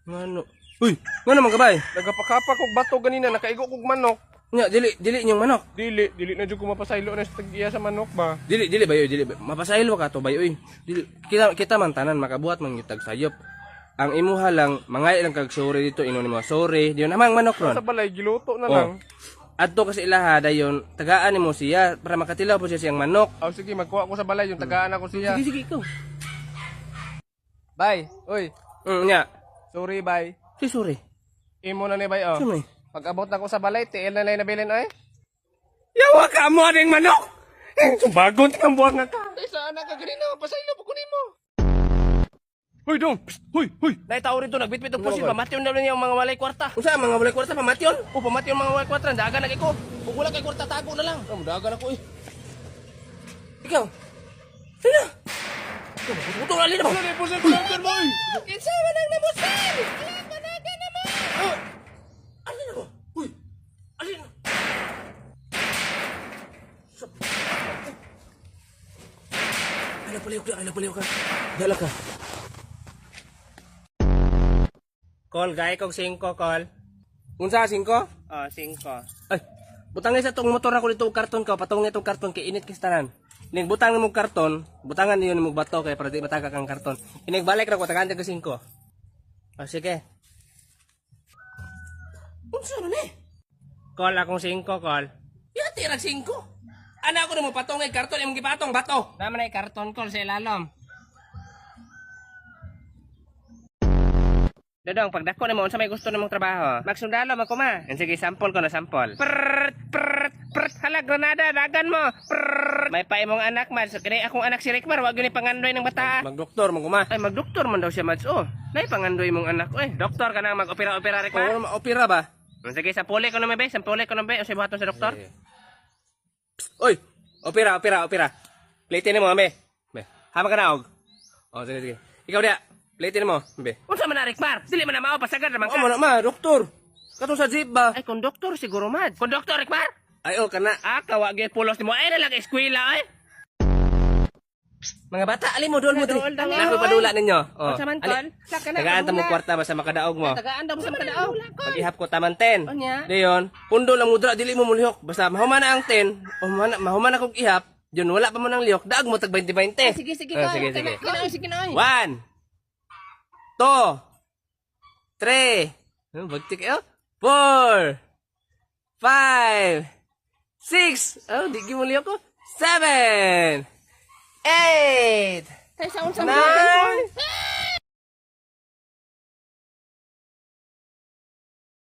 Ngano? Uy, ngano man kabay? Nagapakapak kog bato ganina, nakaigo kog manok. Nya dili nyong manok. Dili na jud ko mapasaylo na sa tag-iya sa manok ba. Dili bayo, dili. Mapasahil ka to bayo. Dili kita man tanan makabuhat man yung tagsayop. Ang imuha lang mangay lang kag sorry dito ino nimo sorry. Diyon amang manok ron. Sa balay giluto na Oh. lang. Adto kasi ilaha dayon tagaan nimo siya para makatilaw po siya siyang manok. Aw sige, magkuha ko sa balay yung tagaan ako siya. Sige ikaw. Bay, oy. Nya. Sorry bay. Si sorry. Imo na ni bay oh. Sumay. Pag abot na ko sa balay, tiil na lang nabilin ay. Yawa ka mo aning manok. Subagon kang buwang nga ka. Ay saan ka ganina, pasaylo po kunin mo. Hoy dong. Psst, hoy. Nay tao rito nagbitbit og pusil pamatyon na niya ang mga walay kwarta. Unsa mga walay kwarta pamatyon? O pamatyon mga walay kwarta dagan na kay ko. Kung wala kay kwarta tago na lang. Dagan ako eh. Ikaw. Sino? Butong alin mo. Ano ni pusil ko boy? Kinsa man ang namusil? Panagan na mo. Alin mo? Uy. Alin? Ala paliw ka. Dala ka. Call gay kog 5 call. Unsa 5? Oh, 5. Ay, butang sa tong motor ako dito og karton ka, patong itong karton kay init kistanan. Ning butang nimo karton, butangan niyo nimo bato kay para di matagak ang karton. Inig-balik ra ko tagaan ka 5. Oh, sige. Unsa man eh? Call akong 5, call. Yati ra 5. Ana ko nimo patong ay karton imong gipatong bato. Naman ay karton call sa ilalom. Dodong, pagdako na mo, unsa may gusto namong trabaho? Magsundalo ako ma. Sige, sample ko na sample. Hala, granada, dagan mo. May paimong anak, Mads. Kaya akong anak si Rickmar, wag yun ipangandoy ng bata. Magdoktor mo kuma. Ay, magdoktor man daw siya, Mads. Oh, nay pangandoy mong anak. Doktor ka na mag-opera-opera, Rickmar. Kung opera ba? Sige, sampule ko na may be. Sampule ko na be. O siya buhaton sa doktor. Oy, opera. Plate mo, ambe. Be, hama ka na og. Oh, sige. Ikaw dia. Plate mo, be. Unsa man na, Rickmar? Dili man na mao, pasagad naman ka. Oh, ma, doktor. Kato sa jeep ba? Ay, konduktor siguro, Mads. Konduktor, Rickmar? Ay, oh, kana. Kawag pulos ni mo. Ay, nalang eskwela, ay. Mga bata, alin mo, doon mo. Dool, dool. Nako padula ninyo. Oh, Unsa man, tol? Saka na, tagaan ta mo padula. kwarta basta makadaog mo. Tagaan daw mo sa makadaog. Pag-ihap ko taman 10. Onya? Dayon, pundo lang mudra dili mo mulihok. Basta mahumana ang 10, mahumana kog ihap, diyon wala pa mo nang lihok, daag mo tag 20-20. Sige, Oh, sige. Sige na. 1 2 3 bagtik kayo 4 5 6 oh di mo lihok ko 7 8 Tay sa unsa 9